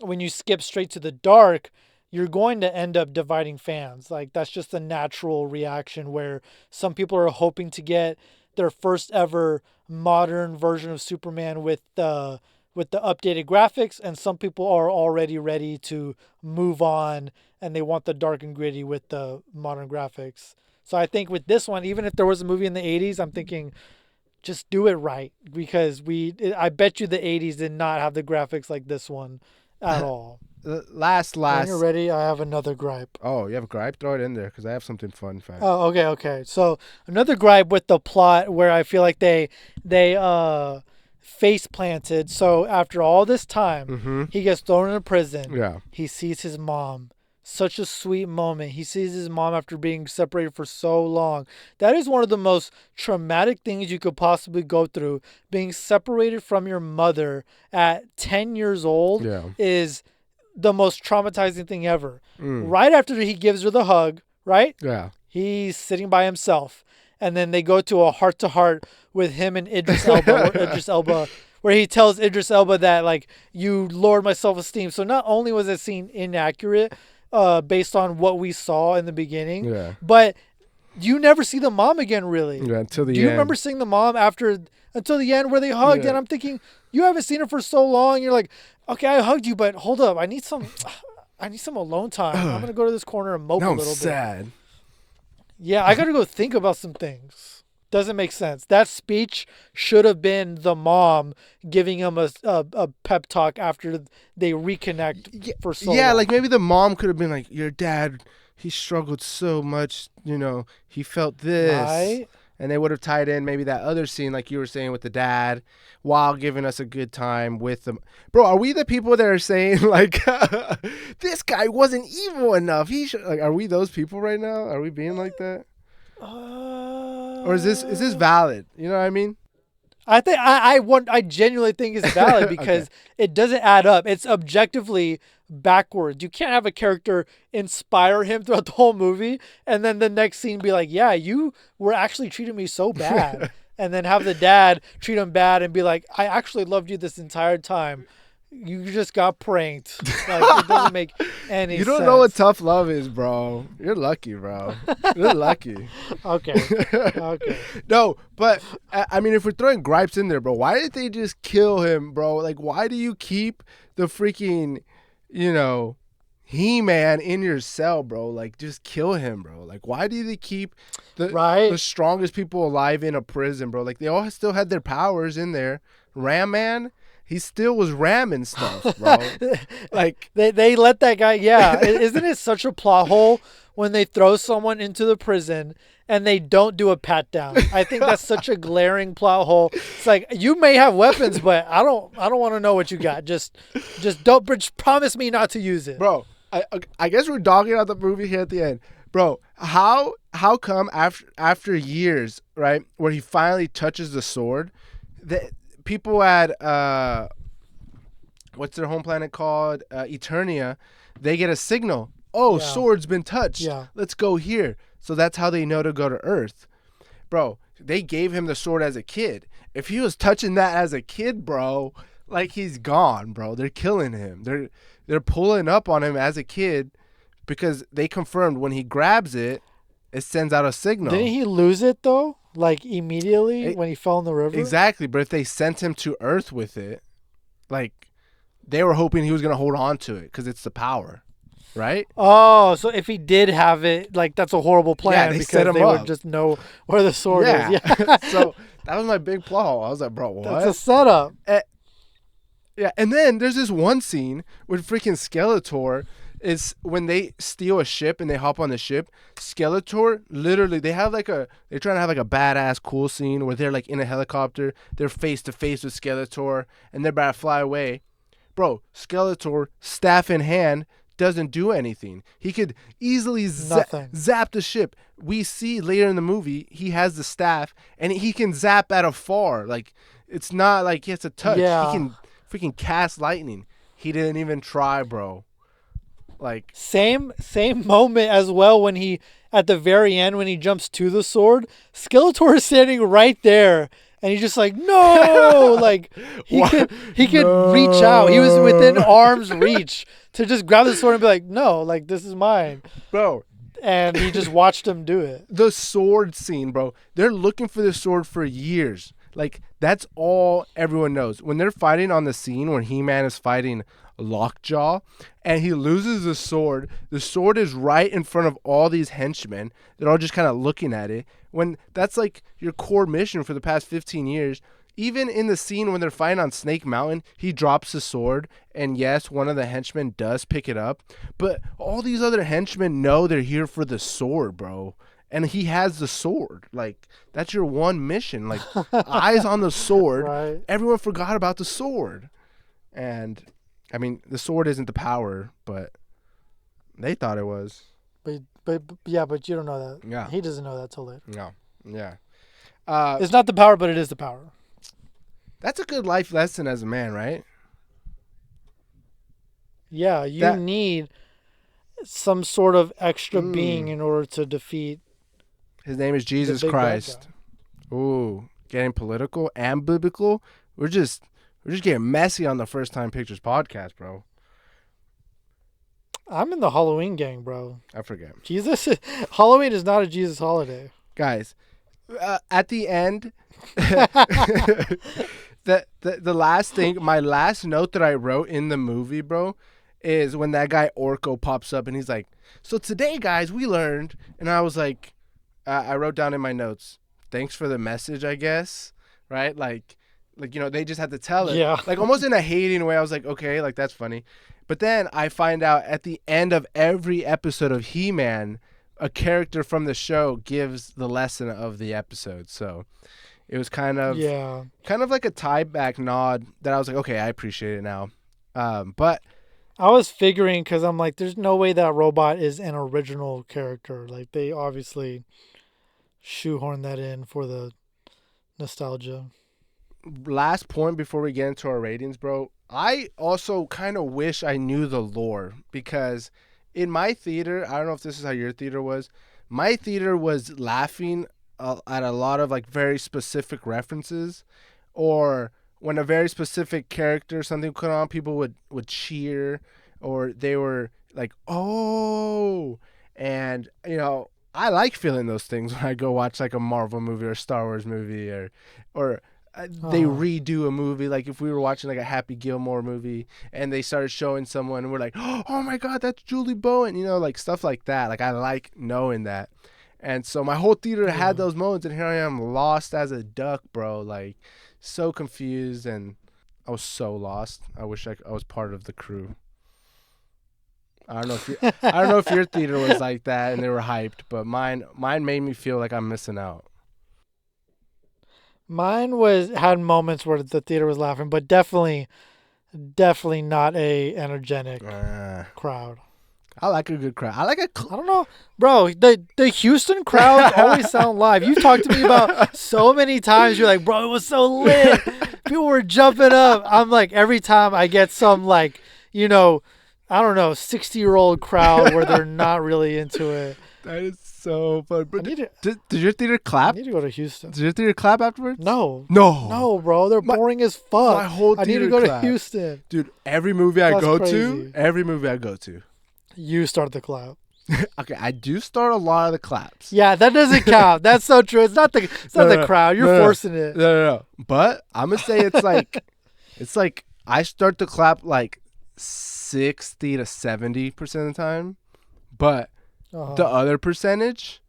when you skip straight to the dark, you're going to end up dividing fans. Like that's just a natural reaction where some people are hoping to get their first ever modern version of Superman with the updated graphics, and some people are already ready to move on and they want the dark and gritty with the modern graphics. So I think with this one, even if there was a movie in the 80s, I'm thinking just do it right because I bet you the 80s did not have the graphics like this one at all. When you're last. ready, I have another gripe. Oh, you have a gripe? Throw it in there because I have something fun fact. Oh, okay, okay. So another gripe with the plot where I feel like they face planted. So after all this time, Mm-hmm. he gets thrown into prison. Yeah. He sees his mom. Such a sweet moment. He sees his mom after being separated for so long. That is one of the most traumatic things you could possibly go through. Being separated from your mother at 10 years old Yeah. is the most traumatizing thing ever. Mm. Right after he gives her the hug, right? Yeah. He's sitting by himself. And then they go to a heart to heart with him and Idris Elba, where he tells Idris Elba that like you lowered my self esteem. So not only was that scene inaccurate, based on what we saw in the beginning, Yeah. but you never see the mom again really. Yeah. Until the Do you end. remember seeing the mom after until the end where they hugged? Yeah. And I'm thinking, you haven't seen her for so long. You're like, okay, I hugged you, but hold up, I need some alone time. I'm gonna go to this corner and mope Now a I'm little bit. sad. Yeah, I gotta go think about some things. Doesn't make sense. That speech should have been the mom giving him a pep talk after they reconnect Yeah, for so yeah, long. like maybe the mom could have been like, "Your dad, he struggled so much, he felt this." Right? And they would have tied in maybe that other scene, like you were saying, with the dad, while giving us a good time with them. Bro, are we the people that are saying like, this guy wasn't evil enough? He should. Like, are we those people right now? Are we being like that, or is this Uh, valid? You know what I mean? I think I genuinely think it's valid Okay. because it doesn't add up. It's objectively backwards. You can't have a character inspire him throughout the whole movie and then the next scene be like, "Yeah, you were actually treating me so bad." And then have the dad treat him bad and be like, "I actually loved you this entire time. You just got pranked." Like it doesn't make any You don't know what sense. tough love is, bro. You're lucky, bro. You're lucky. Okay. Okay. No, but I mean, if we're throwing gripes in there, bro, why did they just kill him, bro? Like, why do you keep the freaking, you know, He-Man in your cell, bro? Like, just kill him, bro. Like, why do they keep the Right? strongest people alive in a prison, bro? Like, they all still had their powers in there. Ram Man, he still was ramming stuff, bro. Like, They let that guy. Yeah, isn't it such a plot hole when they throw someone into the prison and they don't do a pat down? I think that's such a glaring plot hole. It's like you may have weapons, but I don't want to know what you got. Just don't. Just promise me not to use it. bro, I guess we're dogging out the movie here at the end, bro. How come after years, right, where he finally touches the sword, that people at what's their home planet called, Eternia, they get a signal. Oh, Yeah. sword's been touched. Yeah. Let's go here. So that's how they know to go to Earth, bro. they gave him the sword as a kid. If he was touching that as a kid, bro, like he's gone, bro. They're killing him. They're pulling up on him as a kid because they confirmed when he grabs it, it sends out a signal. Didn't he lose it though? Like immediately when he fell in the river? Exactly, but if they sent him to Earth with it, like they were hoping he was going to hold on to it because it's the power, right? Oh, so if he did have it, like that's a horrible plan they because set him they up. would just know where the sword is. Yeah. So that was my big plot hole. I was like, bro, what? That's a setup. Yeah, and then there's this one scene with freaking Skeletor. Is when they steal a ship and they hop on the ship. Skeletor, literally, they're trying to have like a badass cool scene where they're like in a helicopter, they're face to face with Skeletor, and they're about to fly away. Bro, Skeletor, staff in hand, doesn't do anything. He could easily zap the ship. We see later in the movie, he has the staff, and he can zap at afar. Like, it's not like he has to touch. Yeah. He can freaking cast lightning. He didn't even try, bro. Like same moment as well when he at the very end when he jumps to the sword, Skeletor is standing right there and he's just like no, like he could reach out. He was within arm's reach to just grab the sword and be like no, like this is mine, bro. And he just watched him do it. The sword scene, bro. They're looking for the sword for years. Like that's all everyone knows. When they're fighting on the scene where He-Man is fighting Lockjaw and he loses the sword is right in front of all these henchmen. They're all just kind of looking at it. When that's like your core mission for the past 15 years. Even in the scene when they're fighting on Snake Mountain, he drops the sword, and yes, one of the henchmen does pick it up, but all these other henchmen know they're here for the sword, bro. And he has the sword. Like, that's your one mission. Like, eyes on the sword. Right. Everyone forgot about the sword. And, I mean, the sword isn't the power, but they thought it was. But you don't know that. Yeah. He doesn't know that till later. No. Yeah. It's not the power, but it is the power. That's a good life lesson as a man, right? Yeah, you need some sort of extra being in order to defeat. His name is Jesus Christ. Ooh, getting political and biblical. We're just getting messy on the First Time Pictures podcast, bro. I'm in the Halloween gang, bro. I forget. Halloween is not a Jesus holiday. Guys, at the end, the last thing, my last note that I wrote in the movie, bro, is when that guy Orko pops up and he's like, so today, guys, we learned, and I was like, I wrote down in my notes, thanks for the message, I guess, right? Like they just had to tell it. Yeah. Like almost in a hating way. I was like, okay, like that's funny. But then I find out at the end of every episode of He-Man, a character from the show gives the lesson of the episode. So it was kind of like a tie back nod that I was like, okay, I appreciate it now. But I was figuring because I'm like, there's no way that robot is an original character. Like they obviously shoehorn that in for the nostalgia. Last point before we get into our ratings, bro. I also kind of wish I knew the lore because in my theater, I don't know if this is how your theater was. My theater was laughing at a lot of like very specific references, or when a very specific character something would come on, people would cheer, or they were like, oh, and you know, I like feeling those things when I go watch like a Marvel movie or a Star Wars movie or they redo a movie. Like if we were watching like a Happy Gilmore movie and they started showing someone and we're like, oh my God, that's Julie Bowen, you know, like stuff like that. Like I like knowing that. And so my whole theater had those moments, and here I am lost as a duck, bro. Like so confused, and I was so lost. I wish I was part of the crew. I don't know if your theater was like that and they were hyped, but mine made me feel like I'm missing out. Mine had moments where the theater was laughing, but definitely not a energetic crowd. I like a good crowd. I don't know, bro. The Houston crowds always sound live. You talked to me about so many times. You're like, bro, it was so lit. People were jumping up. I'm like, every time I get some like, I don't know, 60-year-old crowd where they're not really into it. That is so fun. But I need to, did your theater I clap? need to go to Houston. Did your theater clap afterwards? No. No. No, bro. They're boring as fuck. My whole I need theater to go to clapped. Houston. Dude, every movie I That's go crazy. to. You start the clap. Okay, I do start a lot of the claps. Yeah, that doesn't count. That's so true. It's not the crowd. You're forcing it. No. But I'm gonna say it's like I start the clap like 60 to 70% of the time, but the other percentage,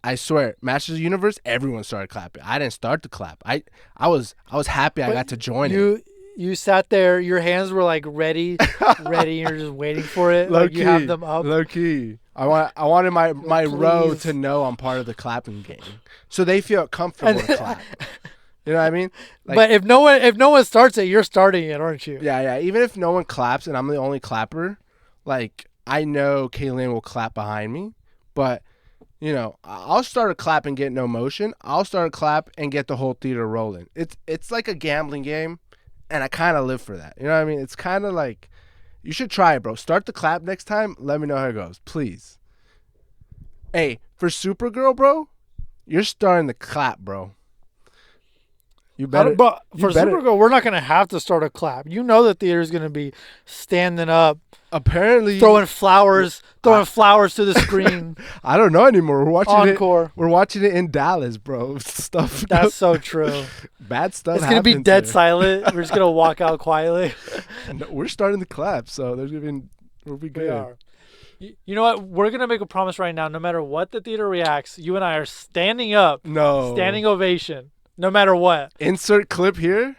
I swear, Masters of the Universe, everyone started clapping. I didn't start the clap. I was happy I got to join it. You sat there, your hands were like ready, you're just waiting for it. Low like key, you have them up. Low key. I wanted my row please. to know I'm part of the clapping game, so they feel comfortable to clap. You know what I mean? Like, but if no one starts it, you're starting it, aren't you? Yeah. Even if no one claps and I'm the only clapper, like I know Kaylin will clap behind me, but you know, I'll start a clap and get no motion. I'll start a clap and get the whole theater rolling. It's like a gambling game, and I kind of live for that. You know what I mean? It's kind of like, you should try it, bro. Start the clap next time. Let me know how it goes, please. Hey, for Supergirl, bro, you're starting the clap, bro. You better. But for Supergirl, we're not gonna have to start a clap. You know the theater's gonna be standing up, apparently throwing flowers to the screen. I don't know anymore. We're watching Encore. We're watching it in Dallas, bro. Stuff. That's so true. Bad stuff. It's gonna be dead here. silent. We're just gonna walk out quietly. No, we're starting the clap, so there's gonna be we'll be good. We are. You know what? We're gonna make a promise right now. No matter what the theater reacts, you and I are standing up. No. Standing ovation. No matter what. Insert clip here.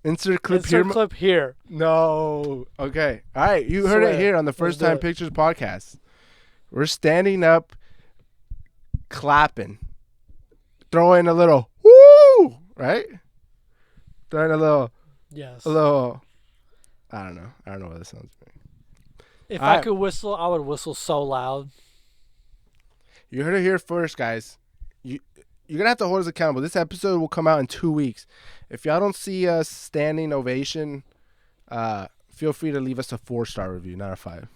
Insert clip here. No. Okay. All right. You heard it here on the First Time Pictures podcast. We're standing up, clapping, throwing a little woo, right? Throwing a little. Yes. A little. I don't know what this sounds like. If I could whistle, I would whistle so loud. You heard it here first, guys. You're going to have to hold us accountable. This episode will come out in 2 weeks. If y'all don't see us standing ovation, feel free to leave us a 4-star review, not a 5.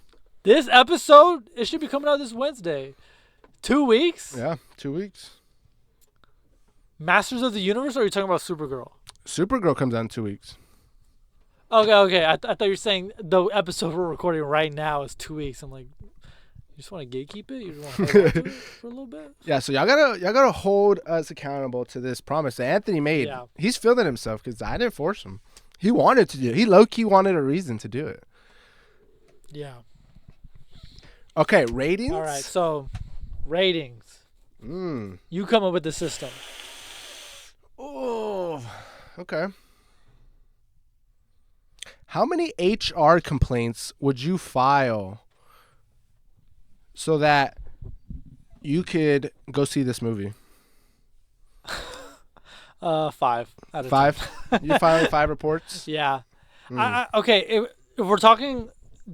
This episode, it should be coming out this Wednesday. 2 weeks? Yeah, 2 weeks. Masters of the Universe, or are you talking about Supergirl? Supergirl comes out in 2 weeks. Okay. I thought you were saying the episode we're recording right now is 2 weeks. I'm like, you just want to gatekeep it? You just want to hold on to it for a little bit? Yeah, so y'all gotta hold us accountable to this promise that Anthony made. Yeah. He's feeling himself because I didn't force him. He wanted to do it. He low-key wanted a reason to do it. Yeah. Okay, ratings? All right, so ratings. You come up with the system. Oh, okay. How many HR complaints would you file so that you could go see this movie? 5 out of 5? 10. You filing 5 reports? Yeah. Okay, if we're talking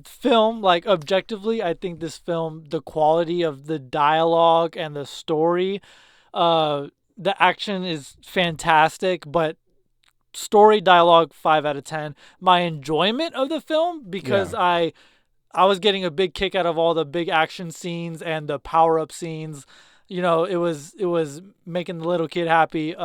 film, like objectively, I think this film, the quality of the dialogue and the story, the action is fantastic, but story, dialogue, 5 out of 10. My enjoyment of the film, because I was getting a big kick out of all the big action scenes and the power-up scenes. You know, it was making the little kid happy.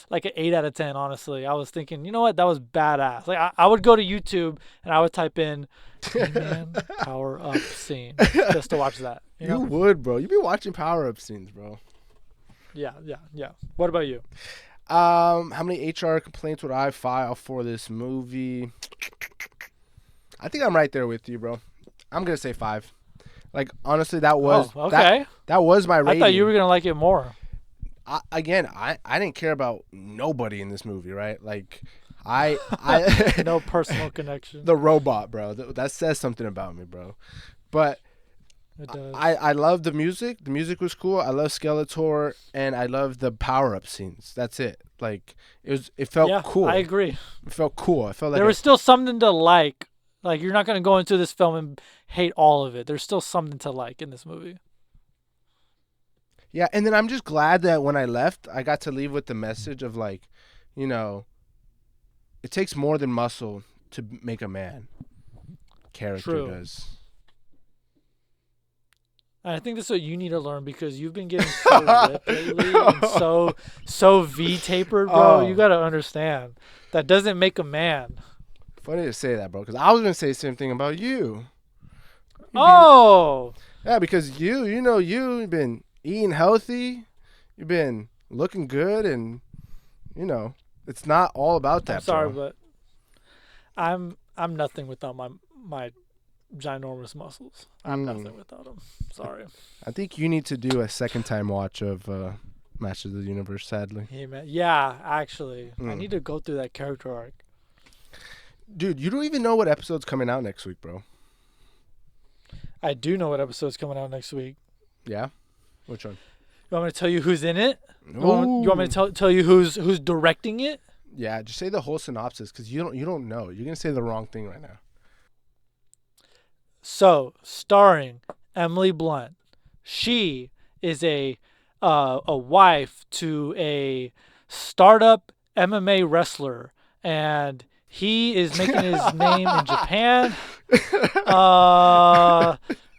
Like an 8 out of 10, honestly. I was thinking, you know what? That was badass. Like I would go to YouTube and I would type in He-Man power-up scene just to watch that. You know? You would, bro. You'd be watching power-up scenes, bro. Yeah. What about you? How many HR complaints would I file for this movie? I think I'm right there with you, bro. I'm gonna say 5. Like honestly, that was that was my rating. I thought you were gonna like it more. I didn't care about nobody in this movie, right? Like I no personal connection. The robot, bro. That says something about me, bro. But it does. I love the music. The music was cool. I love Skeletor, and I love the power-up scenes. That's it. Like it felt cool. I agree. It felt cool. I felt like there was still something to like. Like you're not gonna go into this film and hate all of it. There's still something to like in this movie. Yeah, and then I'm just glad that when I left, I got to leave with the message of like, you know, it takes more than muscle to make a man. Character does. And I think that's what you need to learn because you've been getting so ripped lately and so V-tapered, bro. Oh. You got to understand. That doesn't make a man. Funny to say that, bro, because I was going to say the same thing about you. Oh! Yeah, because you've been eating healthy. You've been looking good, and, it's not all about that, I'm sorry, bro. but I'm nothing without my ginormous muscles. I'm nothing without them. Sorry. I think you need to do a second time watch of Masters of the Universe, sadly. Hey, man. Yeah, actually. I need to go through that character arc. Dude, you don't even know what episode's coming out next week, bro. I do know what episode's coming out next week. Yeah? Which one? You want me to tell you who's in it? You Ooh. want me to tell you who's directing it? Yeah, just say the whole synopsis because you don't know. You're gonna say the wrong thing right now. So, starring Emily Blunt. She is a wife to a startup MMA wrestler, and he is making his name in Japan.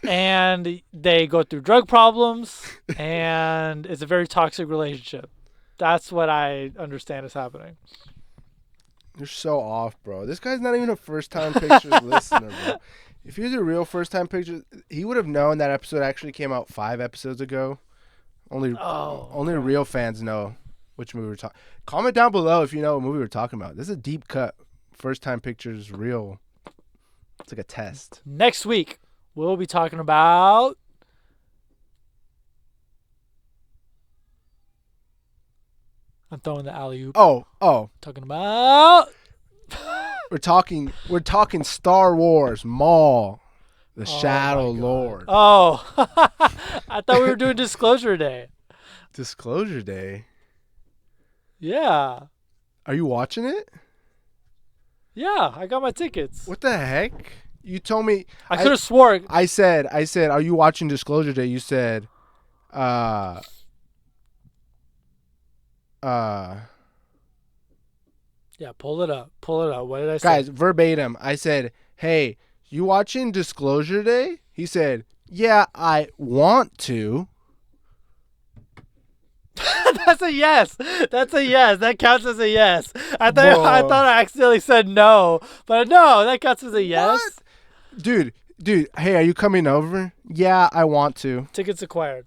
And they go through drug problems, and it's a very toxic relationship. That's what I understand is happening. You're so off, bro. This guy's not even a first-time pictures listener, bro. If he was a real first-time pictures, he would have known that episode actually came out 5 episodes ago. Only real fans know which movie we're talking. Comment down below if you know what movie we're talking about. This is a deep cut. First-time pictures, real. It's like a test. Next week, we'll be talking about I'm throwing the alley-oop. Oh. Talking about We're talking Star Wars, Maul, the Shadow Lord. Oh, I thought we were doing Disclosure Day. Disclosure Day. Yeah. Are you watching it? Yeah, I got my tickets. What the heck? You told me. I could have swore. I said, are you watching Disclosure Day? You said, Yeah, pull it up. What did I say? Guys, verbatim. I said, hey, you watching Disclosure Day? He said, yeah, I want to. That's a yes. That counts as a yes. I thought I accidentally said no, but no, that counts as a yes. What? Dude, hey, are you coming over? Yeah, I want to. Tickets acquired.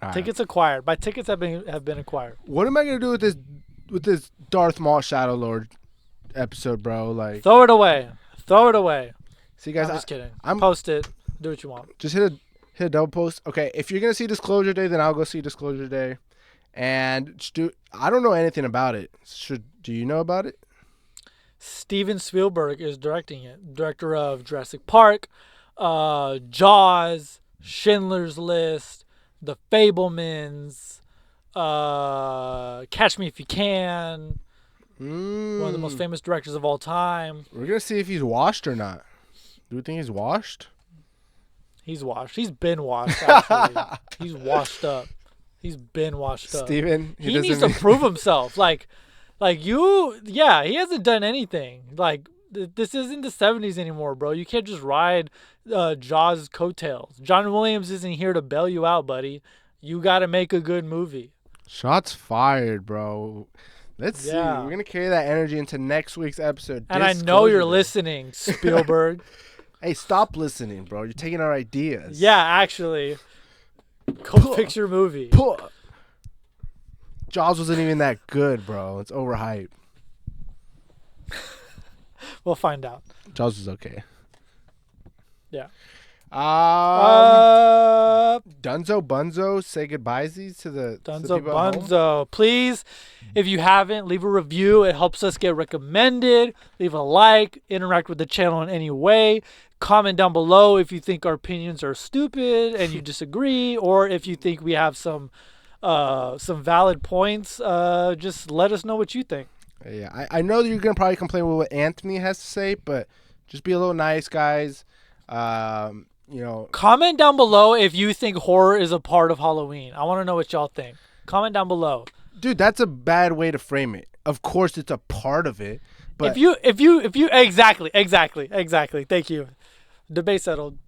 All right. Tickets acquired. My tickets have been acquired. What am I gonna do with this Darth Maul Shadow Lord episode, bro? Like, throw it away. See, guys, I'm just kidding. Post it. Do what you want. Just hit a double post. Okay, if you're gonna see Disclosure Day, then I'll go see Disclosure Day. And I don't know anything about it. Do you know about it? Steven Spielberg is directing it. Director of Jurassic Park, Jaws, Schindler's List, The Fabelmans, Catch Me If You Can. One of the most famous directors of all time. We're gonna see if he's washed or not. Do we think he's washed? He's washed. He's been washed, actually. He's washed up. He's been washed up. Steven, he needs to prove himself. Like he hasn't done anything. Like, this isn't the 70s anymore, bro. You can't just ride Jaws' coattails. John Williams isn't here to bail you out, buddy. You got to make a good movie. Shots fired, bro. Let's see. We're going to carry that energy into next week's episode. And I know you're listening, Spielberg. Hey, stop listening, bro. You're taking our ideas. Yeah, actually. Go fix your movie. Jaws wasn't even that good, bro. It's overhyped. We'll find out. Jaws was okay. Yeah. Dunzo Bunzo, say goodbyesies to the Dunzo Bunzo. Please, if you haven't, leave a review. It helps us get recommended. Leave a like. Interact with the channel in any way. Comment down below if you think our opinions are stupid and you disagree, or if you think we have some valid points. Just let us know what you think. Yeah, I know that you're gonna probably complain with what Anthony has to say, but just be a little nice, guys. Comment down below if you think horror is a part of Halloween. I want to know what y'all think. Comment down below. Dude, that's a bad way to frame it. Of course, it's a part of it. But if you exactly. Thank you. Debate settled.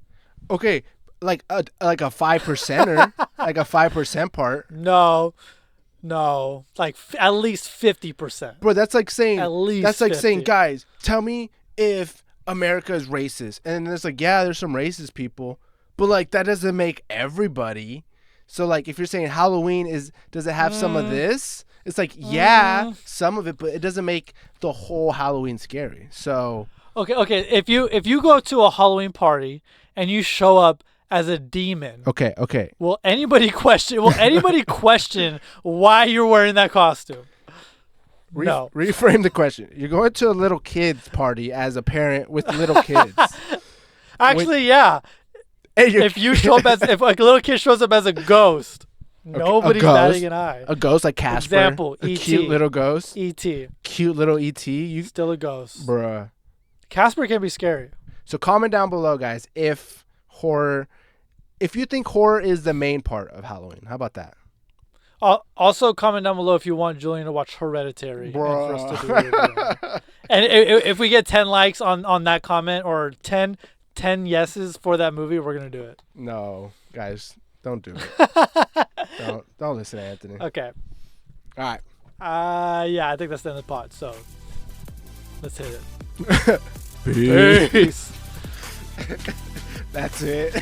Okay, like a 5%er, like a 5% part. No, like at least 50%. Bro, that's like saying At least that's like 50. saying, guys, tell me if America is racist. And it's like, yeah, there's some racist people, but like that doesn't make everybody. So like if you're saying Halloween does it have some of this? It's like, yeah, some of it, but it doesn't make the whole Halloween scary. So Okay. If you go to a Halloween party and you show up as a demon, okay. will anybody question why you're wearing that costume? No. Reframe the question. You're going to a little kid's party as a parent with little kids. Actually, yeah. If you show up if like a little kid shows up as a ghost, nobody's batting an eye. A ghost like Casper. Example, a E.T. cute little ghost. E.T. Cute little E.T. You Still a ghost. Bruh. Casper can be scary. So comment down below, guys, if you think horror is the main part of Halloween. How about that? Also, comment down below if you want Julian to watch Hereditary. Bro. And for us to do a review. And if we get 10 likes on that comment or 10 yeses for that movie, we're going to do it. No, guys, don't do it. don't listen to Anthony. Okay. All right. Yeah, I think that's the end of the pod. So let's hit Peace. it. Peace. That's it.